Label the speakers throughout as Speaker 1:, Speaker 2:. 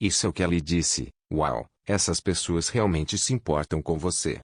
Speaker 1: Isso é o que ela lhe disse. Uau, essas pessoas realmente se importam com você.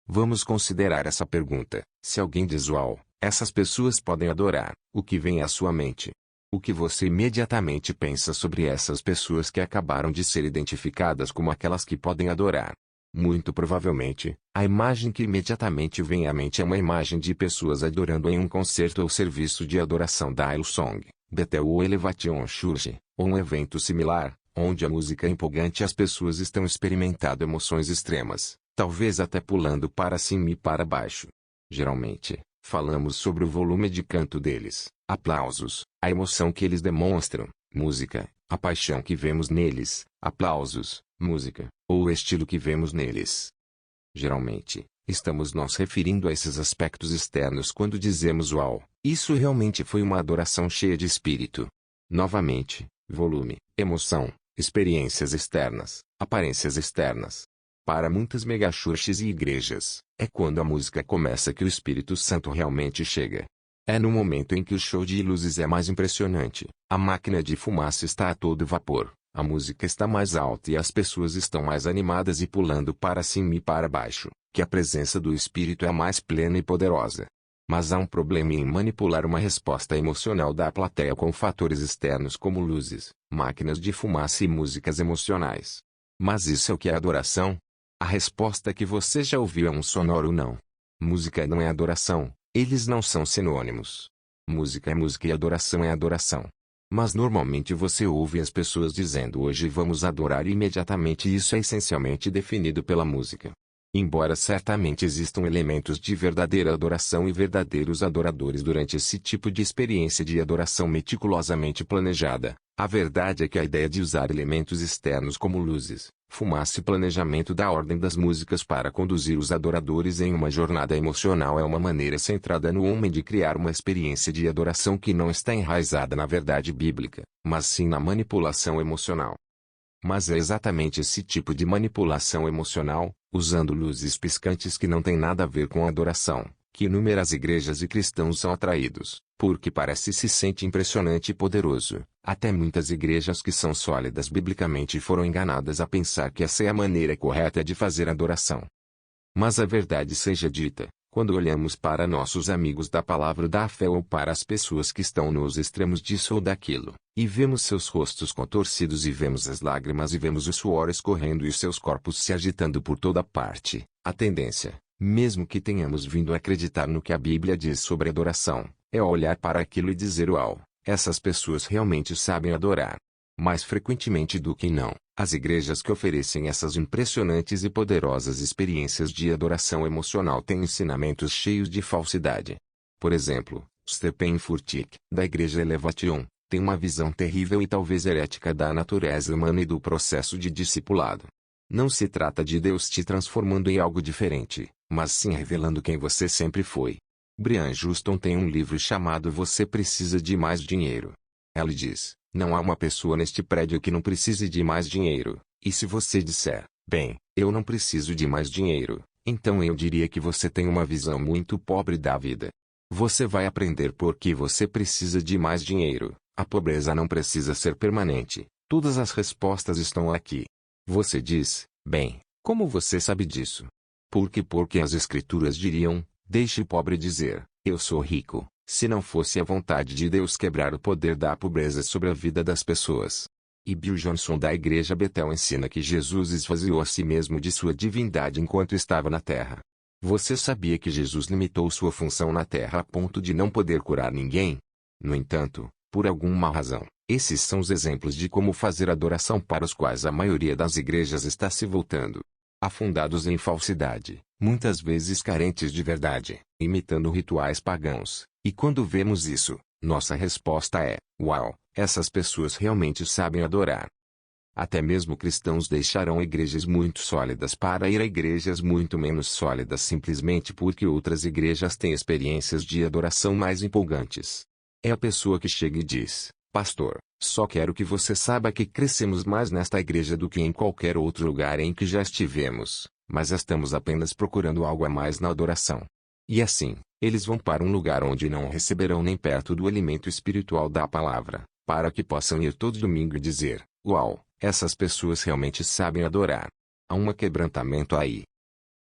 Speaker 1: Vamos considerar essa pergunta. Se alguém diz uau, essas pessoas podem adorar, o que vem à sua mente? O que você imediatamente pensa sobre essas pessoas que acabaram de ser identificadas como aquelas que podem adorar? Muito provavelmente, a imagem que imediatamente vem à mente é uma imagem de pessoas adorando em um concerto ou serviço de adoração da Hillsong, Bethel ou Elevation Church, ou um evento similar, onde a música é empolgante e as pessoas estão experimentando emoções extremas, talvez até pulando para cima e para baixo. Geralmente, falamos sobre o volume de canto deles, aplausos, a emoção que eles demonstram, música, a paixão que vemos neles, aplausos, música, ou o estilo que vemos neles. Geralmente, estamos nos referindo a esses aspectos externos quando dizemos uau, isso realmente foi uma adoração cheia de espírito. Novamente, volume, emoção, experiências externas, aparências externas. Para muitas megachurches e igrejas, é quando a música começa que o Espírito Santo realmente chega. É no momento em que o show de luzes é mais impressionante, a máquina de fumaça está a todo vapor, a música está mais alta e as pessoas estão mais animadas e pulando para cima e para baixo, que a presença do Espírito é mais plena e poderosa. Mas há um problema em manipular uma resposta emocional da plateia com fatores externos como luzes, máquinas de fumaça e músicas emocionais. Mas isso é o que é adoração? A resposta que você já ouviu é um sonoro não. Música não é adoração, eles não são sinônimos. Música é música e adoração é adoração. Mas normalmente você ouve as pessoas dizendo hoje vamos adorar e imediatamente isso é essencialmente definido pela música. Embora certamente existam elementos de verdadeira adoração e verdadeiros adoradores durante esse tipo de experiência de adoração meticulosamente planejada, a verdade é que a ideia de usar elementos externos como luzes, fumaça e planejamento da ordem das músicas para conduzir os adoradores em uma jornada emocional é uma maneira centrada no homem de criar uma experiência de adoração que não está enraizada na verdade bíblica, mas sim na manipulação emocional. Mas é exatamente esse tipo de manipulação emocional, usando luzes piscantes que não tem nada a ver com adoração, que inúmeras igrejas e cristãos são atraídos, porque parece se sente impressionante e poderoso. Até muitas igrejas que são sólidas biblicamente foram enganadas a pensar que essa é a maneira correta de fazer adoração. Mas a verdade seja dita, quando olhamos para nossos amigos da palavra da fé ou para as pessoas que estão nos extremos disso ou daquilo, e vemos seus rostos contorcidos e vemos as lágrimas e vemos o suor escorrendo e os seus corpos se agitando por toda parte, a tendência, mesmo que tenhamos vindo a acreditar no que a Bíblia diz sobre adoração, é olhar para aquilo e dizer uau, essas pessoas realmente sabem adorar. Mais frequentemente do que não, as igrejas que oferecem essas impressionantes e poderosas experiências de adoração emocional têm ensinamentos cheios de falsidade. Por exemplo, Stephen Furtick, da igreja Elevation, tem uma visão terrível e talvez herética da natureza humana e do processo de discipulado. Não se trata de Deus te transformando em algo diferente, mas sim revelando quem você sempre foi. Brian Houston tem um livro chamado Você Precisa de Mais Dinheiro. Ela diz: não há uma pessoa neste prédio que não precise de mais dinheiro, e se você disser, bem, eu não preciso de mais dinheiro, então eu diria que você tem uma visão muito pobre da vida. Você vai aprender por que você precisa de mais dinheiro. A pobreza não precisa ser permanente. Todas as respostas estão aqui. Você diz, bem, como você sabe disso? Porque as escrituras diriam, deixe o pobre dizer, eu sou rico. Se não fosse a vontade de Deus quebrar o poder da pobreza sobre a vida das pessoas. E Bill Johnson da igreja Bethel ensina que Jesus esvaziou a si mesmo de sua divindade enquanto estava na terra. Você sabia que Jesus limitou sua função na terra a ponto de não poder curar ninguém? No entanto, por alguma razão, esses são os exemplos de como fazer adoração para os quais a maioria das igrejas está se voltando. Afundados em falsidade, muitas vezes carentes de verdade, imitando rituais pagãos. E quando vemos isso, nossa resposta é, uau, essas pessoas realmente sabem adorar. Até mesmo cristãos deixarão igrejas muito sólidas para ir a igrejas muito menos sólidas simplesmente porque outras igrejas têm experiências de adoração mais empolgantes. É a pessoa que chega e diz, pastor, só quero que você saiba que crescemos mais nesta igreja do que em qualquer outro lugar em que já estivemos, mas estamos apenas procurando algo a mais na adoração. E assim, eles vão para um lugar onde não receberão nem perto do alimento espiritual da palavra, para que possam ir todo domingo e dizer, Uau, essas pessoas realmente sabem adorar. Há um quebrantamento aí.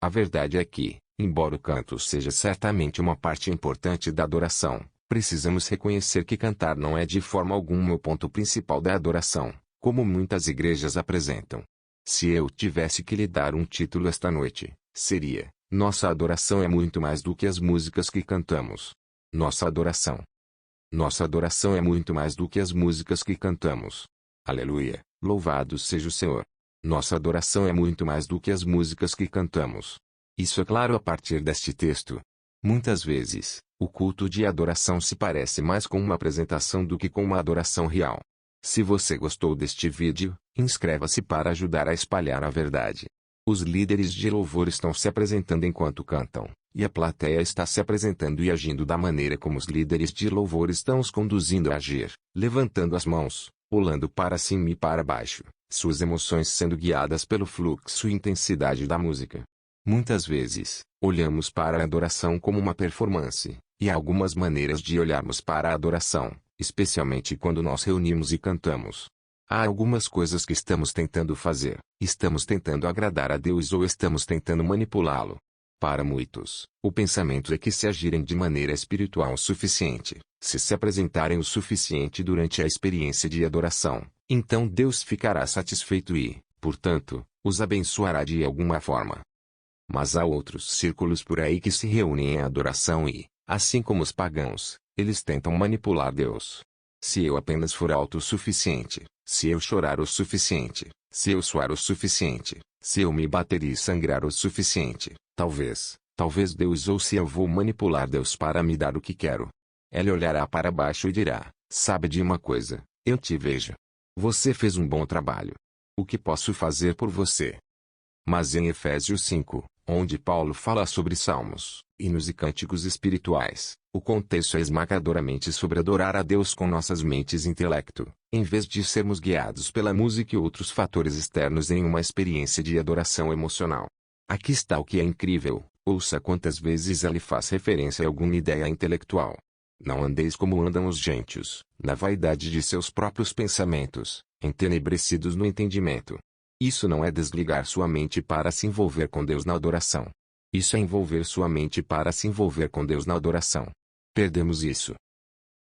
Speaker 1: A verdade é que, embora o canto seja certamente uma parte importante da adoração, precisamos reconhecer que cantar não é de forma alguma o ponto principal da adoração, como muitas igrejas apresentam. Se eu tivesse que lhe dar um título esta noite, seria: Nossa adoração é muito mais do que as músicas que cantamos. Nossa adoração. Nossa adoração é muito mais do que as músicas que cantamos. Aleluia, louvado seja o Senhor. Nossa adoração é muito mais do que as músicas que cantamos. Isso é claro a partir deste texto. Muitas vezes, o culto de adoração se parece mais com uma apresentação do que com uma adoração real. Se você gostou deste vídeo, inscreva-se para ajudar a espalhar a verdade. Os líderes de louvor estão se apresentando enquanto cantam, e a plateia está se apresentando e agindo da maneira como os líderes de louvor estão os conduzindo a agir, levantando as mãos, pulando para cima e para baixo, suas emoções sendo guiadas pelo fluxo e intensidade da música. Muitas vezes, olhamos para a adoração como uma performance, e há algumas maneiras de olharmos para a adoração, especialmente quando nós reunimos e cantamos. Há algumas coisas que estamos tentando fazer. Estamos tentando agradar a Deus ou estamos tentando manipulá-lo? Para muitos, o pensamento é que se agirem de maneira espiritual o suficiente, se apresentarem o suficiente durante a experiência de adoração, então Deus ficará satisfeito e, portanto, os abençoará de alguma forma. Mas há outros círculos por aí que se reúnem em adoração e, assim como os pagãos, eles tentam manipular Deus. Se eu apenas for autossuficiente, se eu chorar o suficiente, se eu suar o suficiente, se eu me bater e sangrar o suficiente, talvez Deus, ou se eu vou manipular Deus para me dar o que quero. Ele olhará para baixo e dirá: sabe de uma coisa, eu te vejo. Você fez um bom trabalho. O que posso fazer por você? Mas em Efésios 5, onde Paulo fala sobre salmos, hinos e cânticos espirituais, o contexto é esmagadoramente sobre adorar a Deus com nossas mentes e intelecto, em vez de sermos guiados pela música e outros fatores externos em uma experiência de adoração emocional. Aqui está o que é incrível: ouça quantas vezes ele faz referência a alguma ideia intelectual. Não andeis como andam os gentios, na vaidade de seus próprios pensamentos, entenebrecidos no entendimento. Isso não é desligar sua mente para se envolver com Deus na adoração. Isso é envolver sua mente para se envolver com Deus na adoração. Perdemos isso.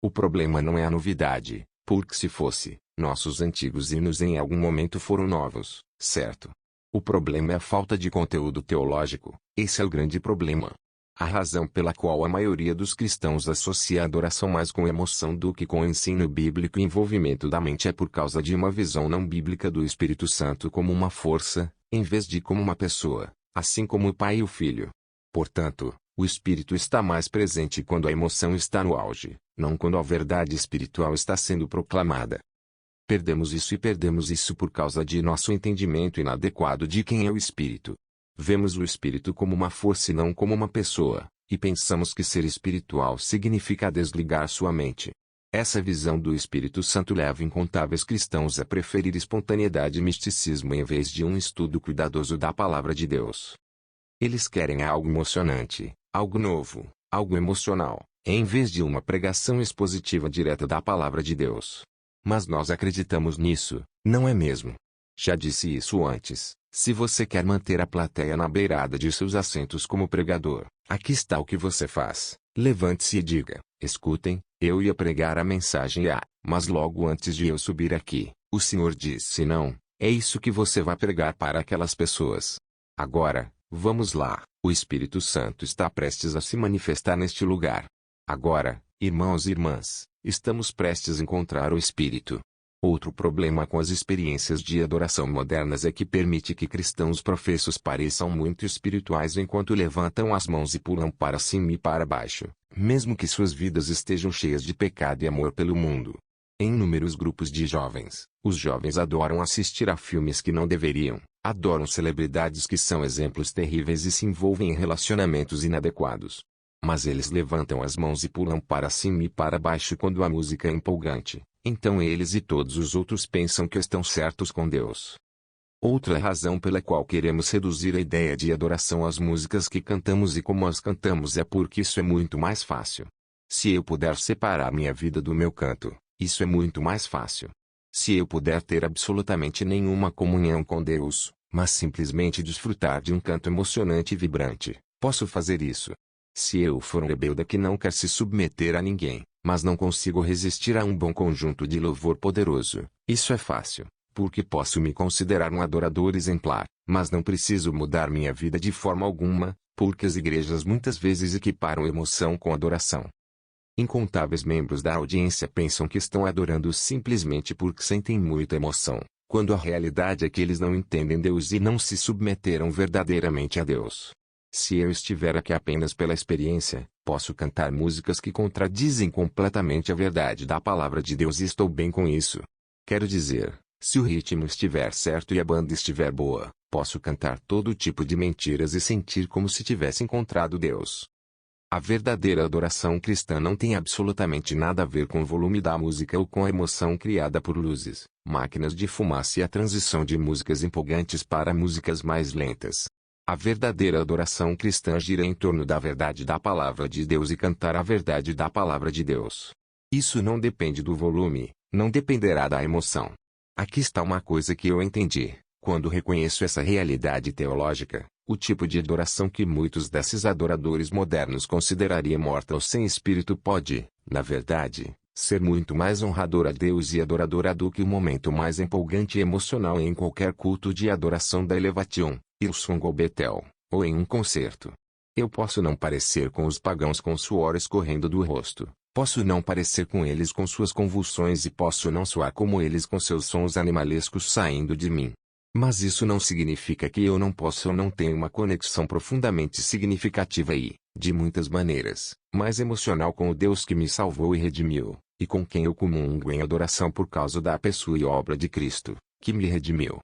Speaker 1: O problema não é a novidade, porque se fosse, nossos antigos hinos em algum momento foram novos, certo? O problema é a falta de conteúdo teológico. Esse é o grande problema. A razão pela qual a maioria dos cristãos associa a adoração mais com emoção do que com o ensino bíblico e envolvimento da mente é por causa de uma visão não bíblica do Espírito Santo como uma força, em vez de como uma pessoa, assim como o Pai e o Filho. Portanto, o Espírito está mais presente quando a emoção está no auge, não quando a verdade espiritual está sendo proclamada. Perdemos isso por causa de nosso entendimento inadequado de quem é o Espírito. Vemos o Espírito como uma força e não como uma pessoa, e pensamos que ser espiritual significa desligar sua mente. Essa visão do Espírito Santo leva incontáveis cristãos a preferir espontaneidade e misticismo em vez de um estudo cuidadoso da Palavra de Deus. Eles querem algo emocionante, algo novo, algo emocional, em vez de uma pregação expositiva direta da Palavra de Deus. Mas nós acreditamos nisso, não é mesmo? Já disse isso antes. Se você quer manter a plateia na beirada de seus assentos como pregador, aqui está o que você faz. Levante-se e diga: escutem, eu ia pregar a mensagem mas logo antes de eu subir aqui, o Senhor disse não, é isso que você vai pregar para aquelas pessoas. Agora, vamos lá, o Espírito Santo está prestes a se manifestar neste lugar. Agora, irmãos e irmãs, estamos prestes a encontrar o Espírito. Outro problema com as experiências de adoração modernas é que permite que cristãos professos pareçam muito espirituais enquanto levantam as mãos e pulam para cima e para baixo, mesmo que suas vidas estejam cheias de pecado e amor pelo mundo. Em inúmeros grupos de jovens, os jovens adoram assistir a filmes que não deveriam, adoram celebridades que são exemplos terríveis e se envolvem em relacionamentos inadequados. Mas eles levantam as mãos e pulam para cima e para baixo quando a música é empolgante. Então eles e todos os outros pensam que estão certos com Deus. Outra razão pela qual queremos reduzir a ideia de adoração às músicas que cantamos e como as cantamos é porque isso é muito mais fácil. Se eu puder separar minha vida do meu canto, isso é muito mais fácil. Se eu puder ter absolutamente nenhuma comunhão com Deus, mas simplesmente desfrutar de um canto emocionante e vibrante, posso fazer isso. Se eu for um rebelde que não quer se submeter a ninguém, mas não consigo resistir a um bom conjunto de louvor poderoso, isso é fácil, porque posso me considerar um adorador exemplar, mas não preciso mudar minha vida de forma alguma, porque as igrejas muitas vezes equiparam emoção com adoração. Incontáveis membros da audiência pensam que estão adorando simplesmente porque sentem muita emoção, quando a realidade é que eles não entendem Deus e não se submeteram verdadeiramente a Deus. Se eu estiver aqui apenas pela experiência, posso cantar músicas que contradizem completamente a verdade da palavra de Deus e estou bem com isso. Quero dizer, se o ritmo estiver certo e a banda estiver boa, posso cantar todo tipo de mentiras e sentir como se tivesse encontrado Deus. A verdadeira adoração cristã não tem absolutamente nada a ver com o volume da música ou com a emoção criada por luzes, máquinas de fumaça e a transição de músicas empolgantes para músicas mais lentas. A verdadeira adoração cristã gira em torno da verdade da palavra de Deus e cantar a verdade da palavra de Deus. Isso não depende do volume, não dependerá da emoção. Aqui está uma coisa que eu entendi, quando reconheço essa realidade teológica. O tipo de adoração que muitos desses adoradores modernos considerariam morta ou sem espírito pode, na verdade, ser muito mais honrador a Deus e adoradora do que o momento mais empolgante e emocional em qualquer culto de adoração da Elevation, Hillsong ou Bethel, ou em um concerto. Eu posso não parecer com os pagãos com suor escorrendo do rosto, posso não parecer com eles com suas convulsões e posso não soar como eles com seus sons animalescos saindo de mim. Mas isso não significa que eu não possa ou não tenha uma conexão profundamente significativa e, de muitas maneiras, mais emocional com o Deus que me salvou e redimiu, e com quem eu comungo em adoração por causa da pessoa e obra de Cristo, que me redimiu.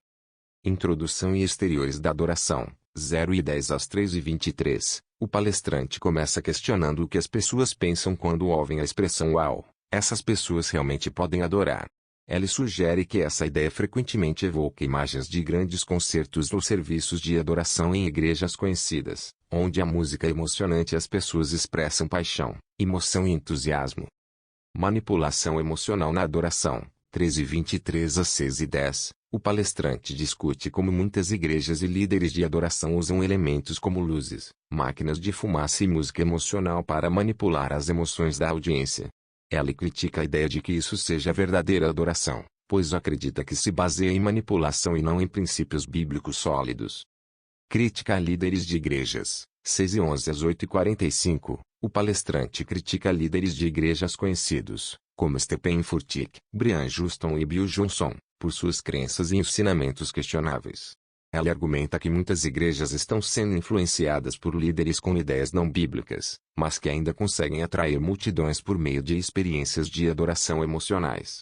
Speaker 1: Introdução e exteriores da adoração, 0:10 às 3:23. O palestrante começa questionando o que as pessoas pensam quando ouvem a expressão "Uau, essas pessoas realmente podem adorar". Ele sugere que essa ideia frequentemente evoca imagens de grandes concertos ou serviços de adoração em igrejas conhecidas, onde a música é emocionante e as pessoas expressam paixão, emoção e entusiasmo. Manipulação emocional na adoração, 13:23 a 6:10. O palestrante discute como muitas igrejas e líderes de adoração usam elementos como luzes, máquinas de fumaça e música emocional para manipular as emoções da audiência. Ela critica a ideia de que isso seja verdadeira adoração, pois acredita que se baseia em manipulação e não em princípios bíblicos sólidos. Crítica a líderes de igrejas, 6:11 às 8:45. O palestrante critica líderes de igrejas conhecidos, como Stephen Furtick, Brian Juston e Bill Johnson, por suas crenças e ensinamentos questionáveis. Ela argumenta que muitas igrejas estão sendo influenciadas por líderes com ideias não bíblicas, mas que ainda conseguem atrair multidões por meio de experiências de adoração emocionais.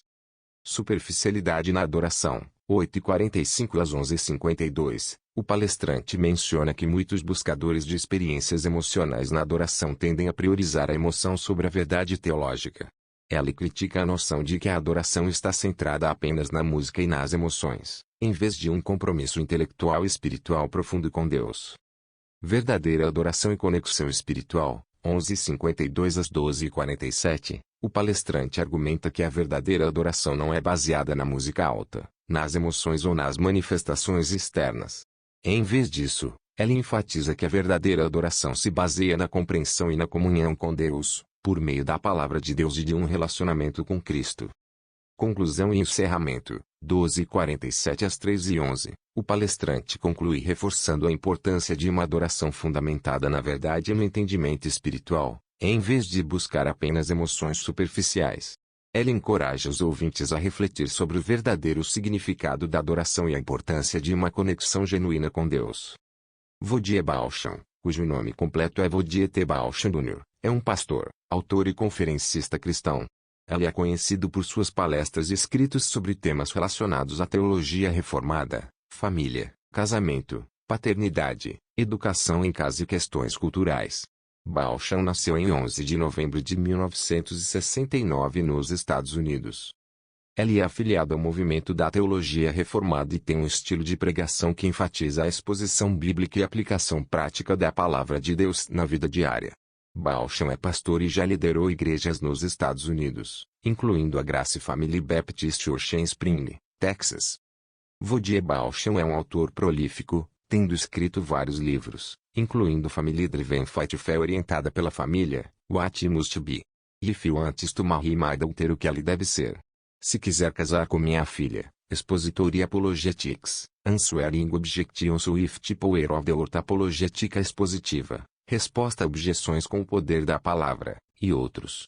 Speaker 1: Superficialidade na adoração, 8:45 às 11:52. O palestrante menciona que muitos buscadores de experiências emocionais na adoração tendem a priorizar a emoção sobre a verdade teológica. Ela critica a noção de que a adoração está centrada apenas na música e nas emoções, em vez de um compromisso intelectual e espiritual profundo com Deus. Verdadeira adoração e conexão espiritual, 11:52 às 12:47. O palestrante argumenta que a verdadeira adoração não é baseada na música alta, nas emoções ou nas manifestações externas. Em vez disso, ela enfatiza que a verdadeira adoração se baseia na compreensão e na comunhão com Deus, por meio da palavra de Deus e de um relacionamento com Cristo. Conclusão e encerramento, 12:47 às 13:11. O palestrante conclui reforçando a importância de uma adoração fundamentada na verdade e no entendimento espiritual, em vez de buscar apenas emoções superficiais. Ela encoraja os ouvintes a refletir sobre o verdadeiro significado da adoração e a importância de uma conexão genuína com Deus. Voddie Baucham, cujo nome completo é Voddie T. Baucham Jr., é um pastor, autor e conferencista cristão. Ele é conhecido por suas palestras e escritos sobre temas relacionados à teologia reformada, família, casamento, paternidade, educação em casa e questões culturais. Baucham nasceu em 11 de novembro de 1969 nos Estados Unidos. Ele é afiliado ao movimento da teologia reformada e tem um estilo de pregação que enfatiza a exposição bíblica e a aplicação prática da palavra de Deus na vida diária. Balcham é pastor e já liderou igrejas nos Estados Unidos, incluindo a Grace Family Baptist Church em Spring, Texas. Voddie Baucham é um autor prolífico, tendo escrito vários livros, incluindo Family Driven Fight Fé orientada pela família, What Must Be. If You Want to Marry My Daughter, o que ela deve ser. Se quiser casar com minha filha, Expository Apologetics, Answering Objections with the Power of the Word, Apologética Expositiva, Resposta a Objeções com o Poder da Palavra, e outros.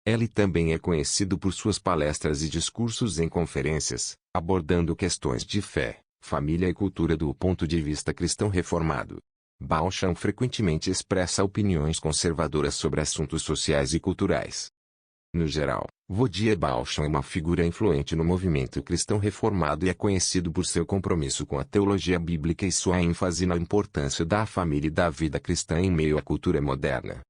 Speaker 1: Ele também é conhecido por suas palestras e discursos em conferências, abordando questões de fé, família e cultura do ponto de vista cristão reformado. Baucham frequentemente expressa opiniões conservadoras sobre assuntos sociais e culturais. No geral, Voddie Baucham é uma figura influente no movimento cristão reformado e é conhecido por seu compromisso com a teologia bíblica e sua ênfase na importância da família e da vida cristã em meio à cultura moderna.